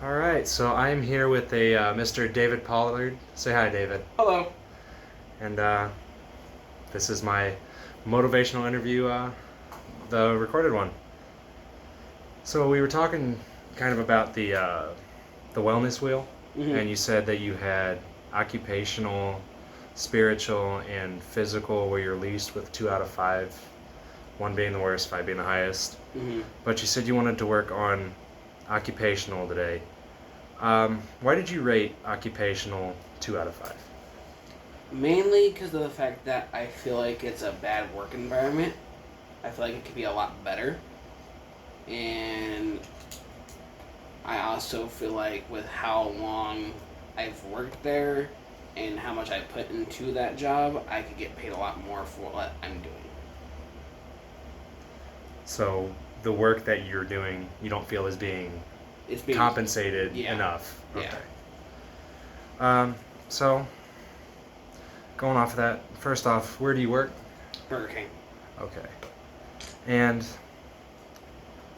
All right, so I am here with a Mr. David Pollard. Say hi, David. Hello. And this is my motivational interview, the recorded one. So we were talking kind of about the wellness wheel, Hmm. and you said that you had occupational, spiritual, and physical were your least with 2 out of 5, one being the worst, 5 being the highest. Hmm. But you said you wanted to work on occupational today. Why did you rate occupational 2 out of 5? Mainly because of the fact that I feel like it's a bad work environment. I feel like it could be a lot better. And I also feel like with how long I've worked there and how much I put into that job, I could get paid a lot more for what I'm doing. So the work that you're doing, you don't feel is being It's being. compensated Yeah. enough. Yeah. Okay. So going off of that, first off, where do you work? Burger King. Okay. And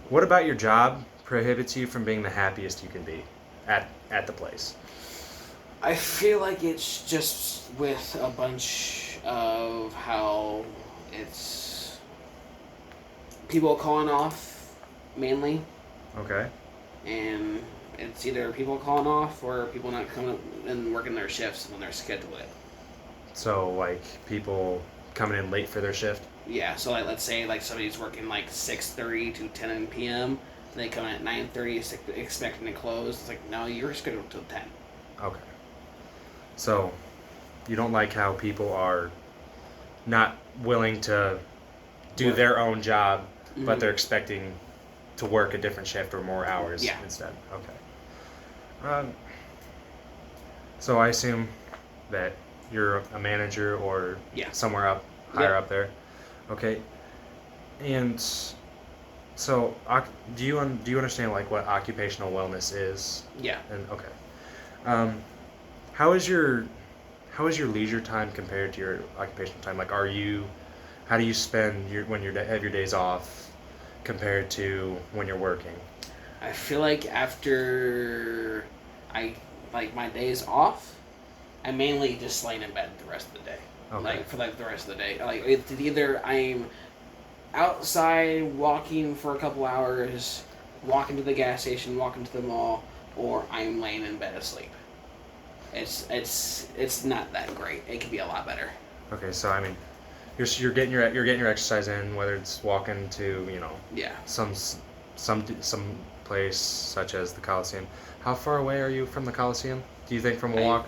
what about your job prohibits you from being the happiest you can be at the place? I feel like it's just with a bunch of how it's people calling off mainly, Okay. and it's either people calling off or people not coming up and working their shifts when they're scheduled it. So like people coming in late for their shift. Yeah, so like let's say like somebody's working like 6:30 to 10 p.m. and they come in at 9:30 expecting to close. It's like no, you're scheduled till 10. Okay. So you don't like how people are not willing to do Work. their own job, but Mhm. they're expecting to work a different shift or more hours Yeah. instead. Okay. So I assume that you're a manager or Yeah. somewhere up higher Yep. up there. Okay. And so do you understand like what occupational wellness is? Yeah. And okay. Um, how is your how is your leisure time compared to your occupational time? Like, how do you spend when you have your days off compared to when you're working? I feel like after I like my days off, I mainly just laying in bed the rest of the day. Okay. Like for like the rest of the day. Like it's either I'm outside walking for a couple hours, walking to the gas station, walking to the mall, or I'm laying in bed asleep. It's not that great. It could be a lot better. Okay, so I mean, you're getting your exercise in, whether it's walking to Yeah. some place such as the Coliseum. How far away are you from the Coliseum? Do you think from a I walk?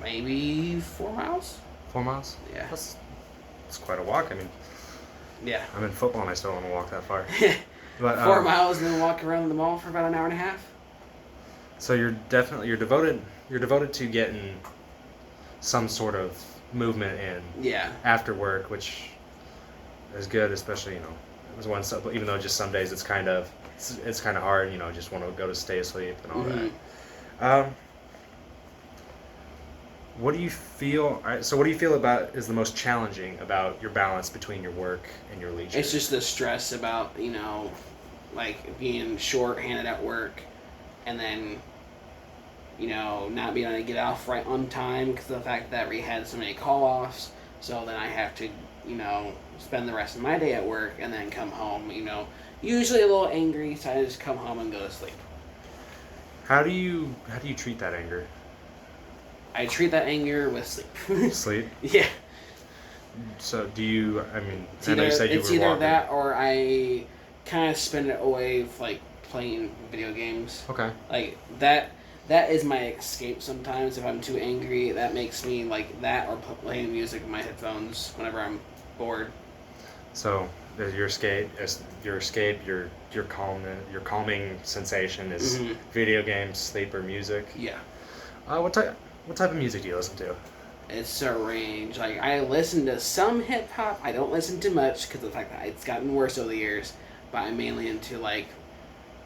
maybe 4 miles. 4 miles? Yeah. That's quite a walk. I mean, Yeah. I'm in football and I still don't want to walk that far. But 4 miles and then walk around the mall for about an hour and a half. so you're devoted to getting some sort of movement in Yeah. after work, which is good, especially it was even though just some days it's kind of hard, just want to go to stay asleep and all Hmm. that. What do you feel? All right, so what do you feel about is the most challenging about your balance between your work and your leisure? It's just the stress about like being short-handed at work, and then not being able to get off right on time because of the fact that we had so many call-offs. So then I have to spend the rest of my day at work and then come home. Usually a little angry, so I just come home and go to sleep. How do you treat that anger? I treat that anger with sleep. Sleep. Yeah. So do you? I mean, It's I know either you said you it's were either walking. that or I kind of spend it away with, like playing video games. Okay. Like that is my escape sometimes if I'm too angry. That makes me like that or playing music in my headphones whenever I'm bored. So your calming sensation is Hmm. video games, sleep, or music. Yeah. What type of music do you listen to? It's a range. Like I listen to some hip hop. I don't listen to much because of the fact that it's gotten worse over the years. But I'm mainly into like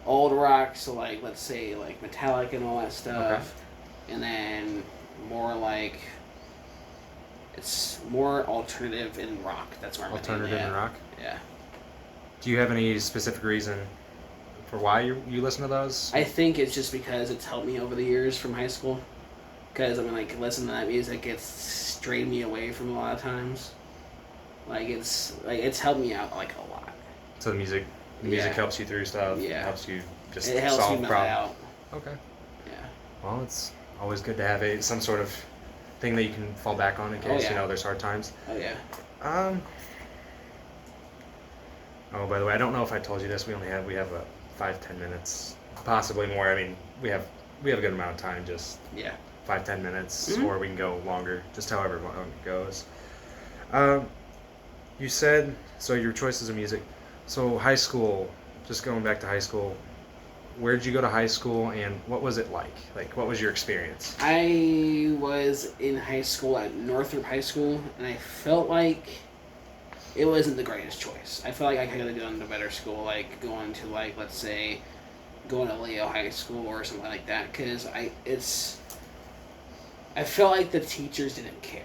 old rock, so like let's say like Metallica and all that stuff, and then more like it's more alternative in rock. That's where I'm Alternative mainly and at. rock. Yeah. Do you have any specific reason for why you listen to those? I think it's just because it's helped me over the years from high school. Because I mean, like listening to that music, it's strayed me away from a lot of times. It's helped me out like a lot. So the music Yeah. helps you through stuff. Yeah. Helps you just It helps me solve melt problems. out. Okay. Yeah. Well, it's always good to have some sort of thing that you can fall back on in case yeah. there's hard times. Oh yeah. Um. Oh, by the way, I don't know if I told you this. We have 5-10 minutes, possibly more. I mean, we have a good amount of time. Just Yeah. 5-10 minutes, Mhm. or we can go longer. Just however long it goes. You said so. Your choices of music. So high school. Just going back to high school. Where did you go to high school, and what was it like? Like, what was your experience? I was in high school at Northrop High School, and I felt like it wasn't the greatest choice. I felt like I could have gone to a better school, like going to let's say going to Leo High School or something like that, because I felt like the teachers didn't care.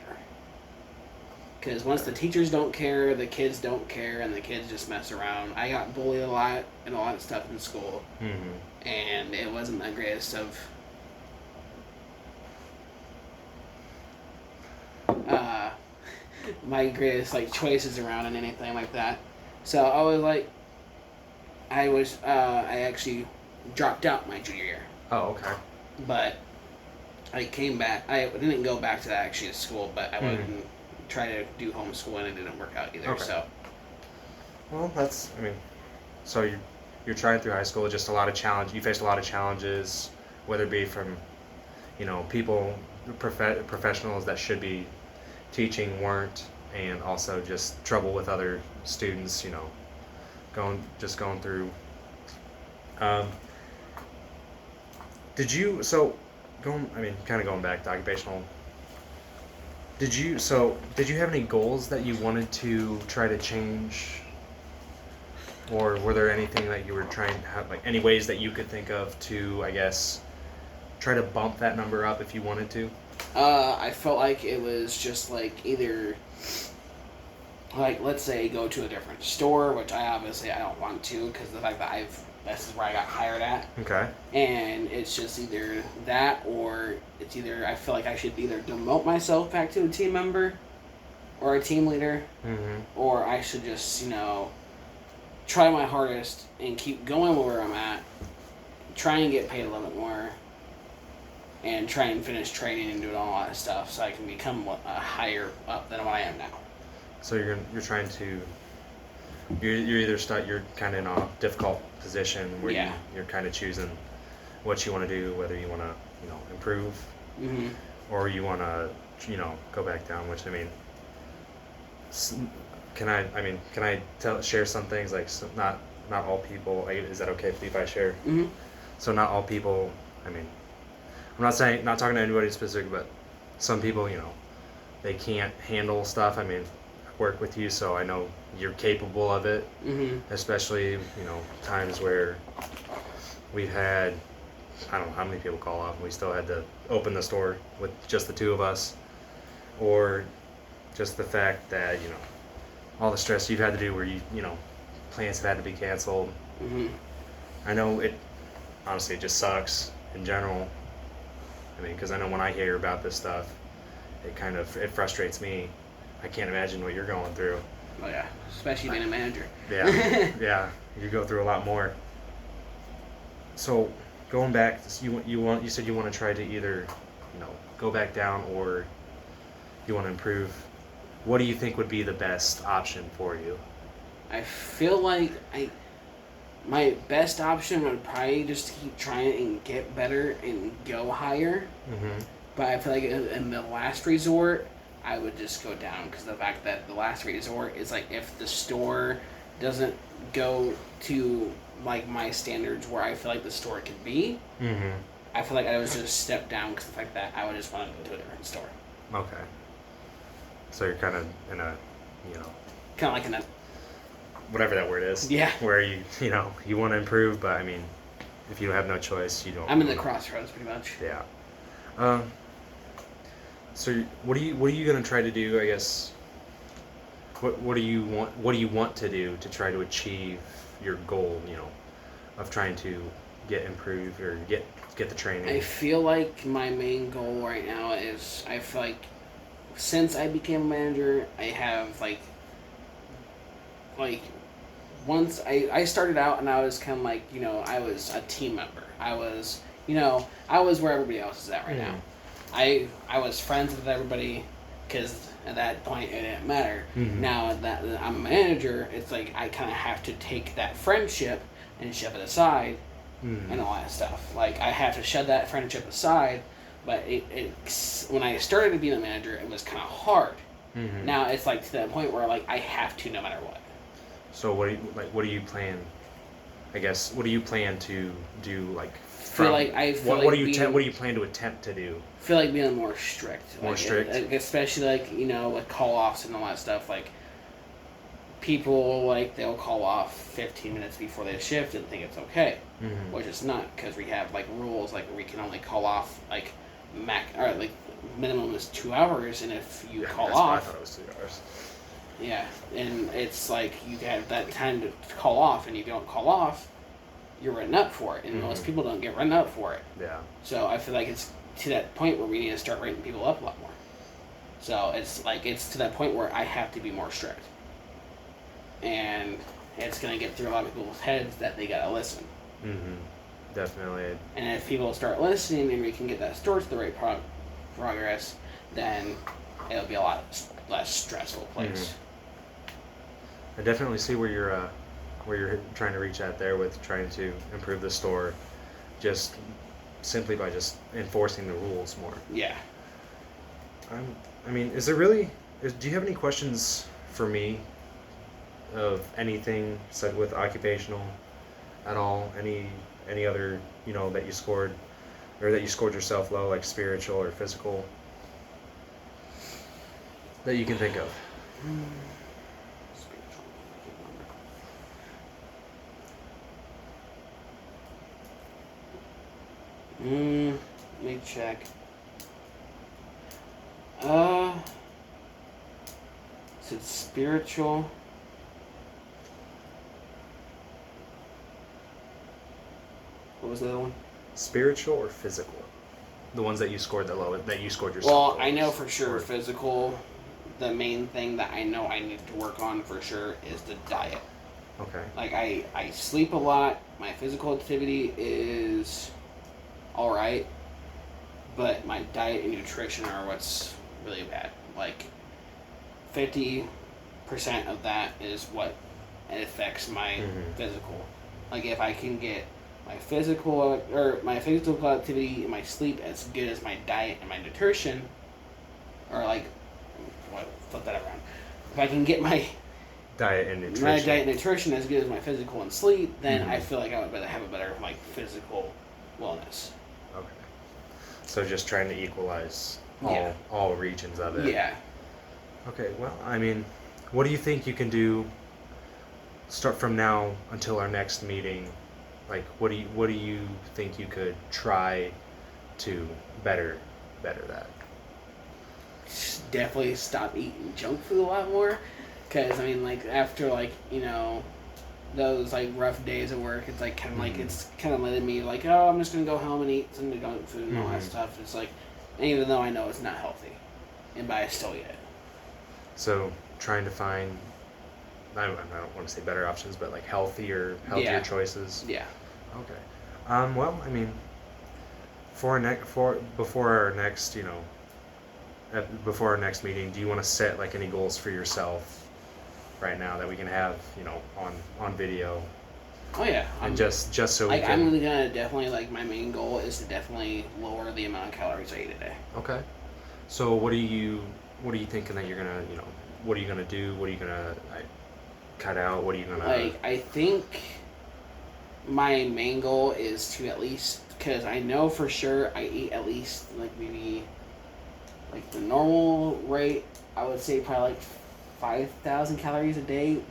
Because once the teachers don't care, the kids don't care, and the kids just mess around. I got bullied a lot and a lot of stuff in school, Mm-hmm. and it wasn't the greatest of my greatest choices around and anything like that. So I actually dropped out my junior year, Oh, okay. but I came back. I didn't go back to that actually at school, but I Mhm. wouldn't try to do homeschooling, and it didn't work out either. Okay. So Well, so you're trying through high school. Just a lot of challenge. You faced a lot of challenges, whether it be from, people, professionals that should be teaching weren't, and also just trouble with other students. Going through. Um, did you so going? I mean, kind of going back to occupational. Did you have any goals that you wanted to try to change, or were there anything that you were trying to have, like any ways that you could think of to, I guess, try to bump that number up if you wanted to? I felt like it was just either let's say go to a different store, which I don't want to because the fact that this is where I got hired at. Okay. And it's just either that or it's either I feel like I should either demote myself back to a team member or a team leader, Mm-hmm. or I should just, try my hardest and keep going where I'm at, try and get paid a little bit more, and try and finish training and doing a lot of stuff so I can become higher up than what I am now. So you're trying to you're either you're kind of in a difficult position where Yeah. you're kind of choosing what you want to do, whether you want to improve, Mm-hmm. or you want to go back down. Which s- can I share some things not all people? Is that okay if I share? Mm-hmm. So not all people. I'm not talking to anybody specific, but some people they can't handle stuff. I work with you, so I know you're capable of it. Mm-hmm. Especially times where we've had, I don't know how many people call off, and we still had to open the store with just the two of us, or just the fact that all the stress you've had to do where plans have had to be canceled. Mm-hmm. I know it honestly, it just sucks in general. Because I know when I hear about this stuff, it frustrates me. I can't imagine what you're going through. Oh yeah, especially being a manager. Yeah, yeah, you go through a lot more. So, going back, you said you want to try to either, go back down or you want to improve. What do you think would be the best option for you? I feel like my best option would probably just keep trying and get better and go higher. Mm-hmm. But I feel like in the last resort, I would just go down because the fact that the last resort is if the store doesn't go to my standards where I feel like the store could be, Mm-hmm. I feel like I would just step down because the fact that I would just want to go to a different store. Okay. So you're kind of in a, Kind of like in a whatever that word is. Yeah. Where you want to improve, but if you have no choice, you don't. I'm in the crossroads pretty much. Yeah. So what are you gonna try to do? I guess. What do you want? What do you want to do to try to achieve your goal? of trying to get improved or get the training? I feel like my main goal right now is I feel like since I became a manager, I have like once I started out and I was kind of like, I was a team member. I was where everybody else is at right now. I was friends with everybody because at that point it didn't matter. Now that I'm a manager, it's like I kind of have to take that friendship and shove it aside and all that stuff. Like I have to shove that friendship aside, but when I started to be the manager, it was kind of hard. Now it's like to that point where like I have to no matter what. So what do you plan? I guess what do you plan to do? Like what do you plan to attempt to do? I feel like being more strict. More strict, especially with call offs and all that stuff. Like people they'll call off 15 minutes before they shift and think it's okay, which it's not because we have rules where we can only call off minimum is 2 hours, and if you call off, I thought it was 2 hours. Yeah, and it's like you have that time to call off, and if you don't call off, you're written up for it, and most people don't get written up for it. Yeah. So I feel like it's to that point where we need to start writing people up a lot more. So it's to that point where I have to be more strict, and it's gonna get through a lot of people's heads that they gotta listen. Definitely. And if people start listening, and we can get that store to the right progress, then it'll be a lot less stressful place. I definitely see where you're trying to reach at there with trying to improve the store, just simply by just enforcing the rules more. Yeah. I mean, do you have any questions for me of anything said with occupational at all? Any other, that you scored, or that you scored yourself low, like spiritual or physical, that you can think of? Let me check. Is it spiritual? What was the other one? Spiritual or physical? The ones that you scored that you scored yourself. Well, I know for sure physical. The main thing that I know I need to work on for sure is the diet. Okay. Like I sleep a lot. My physical activity is all right, but my diet and nutrition are what's really bad. Like 50% of that is what affects my physical. Like if I can get my physical activity and my sleep as good as my diet and my nutrition, or flip that around. If I can get my diet and nutrition as good as my physical and sleep, then I feel like I would have a better physical wellness. Okay. So just trying to equalize all regions of it. Yeah. Okay. Well, I mean, what do you think you can do? Start from now until our next meeting. Like, what do you think you could try to better that? Definitely stop eating junk food a lot more, because I mean, after those rough days at work, it's kind of it's kind of letting me oh, I'm just gonna go home and eat some junk food and all that stuff. It's even though I know it's not healthy, but I still eat it. So trying to find, I don't want to say better options, but healthier choices. Yeah. Okay. Well, I mean, before our next meeting, do you want to set any goals for yourself right now that we can have on video? Oh yeah. And just so we can. I'm really gonna definitely my main goal is to definitely lower the amount of calories I eat a day. Okay. So what are you thinking that you're gonna what are you gonna do? What are you gonna cut out? What are you gonna I think my main goal is to at least, because I know for sure I eat at least maybe the normal rate, I would say probably 5,000 calories a day,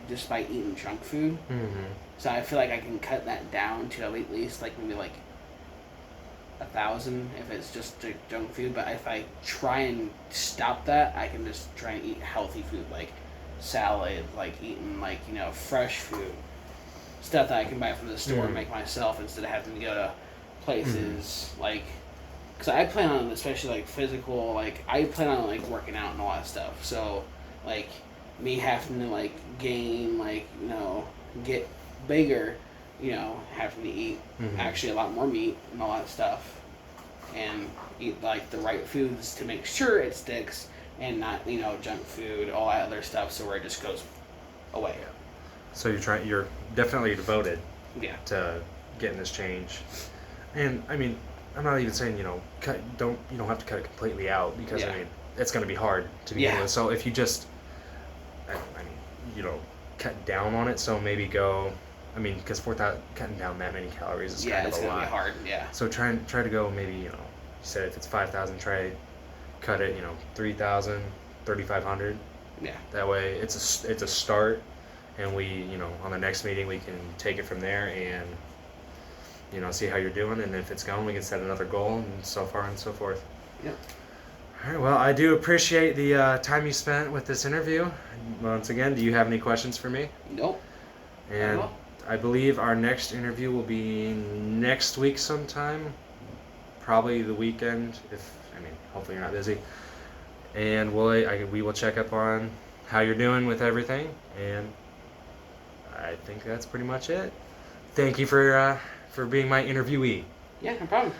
just by eating junk food. So I feel like I can cut that down to at least maybe 1,000 if it's just junk food. But if I try and stop that, I can just try and eat healthy food, salad, eating fresh food. stuff that I can buy from the store and Mhm. make myself instead of having to go to places like. Because I plan on, especially like physical, like I plan on like working out and all that stuff. So, like me having to like gain, like get bigger, having to eat Mhm. actually a lot more meat and all that stuff, and eat like the right foods to make sure it sticks, and not junk food, all that other stuff, so where it just goes away. So you're definitely devoted Yeah. to getting this change. And I mean, I'm not even saying, you don't have to cut it completely out because Yeah. I mean, it's going to be hard to begin Yeah. with. So if you just, I mean, cut down on it. So maybe go, I mean, because cutting down that many calories is Yeah, kind it's of a gonna be lot. hard. Yeah. So try to go maybe, you said if it's 5,000, try cut it, 3,000, 3,500. Yeah. That way it's a start, and we, on the next meeting we can take it from there and, see how you're doing, and if it's going, we can set another goal, and so far and so forth. Yep. All right. Well, I do appreciate the time you spent with this interview. Once again, do you have any questions for me? Nope. And Not at all. I believe our next interview will be next week sometime, probably the weekend. Hopefully you're not busy. And we will check up on how you're doing with everything, and I think that's pretty much it. Thank you for being my interviewee. Yeah, no problem.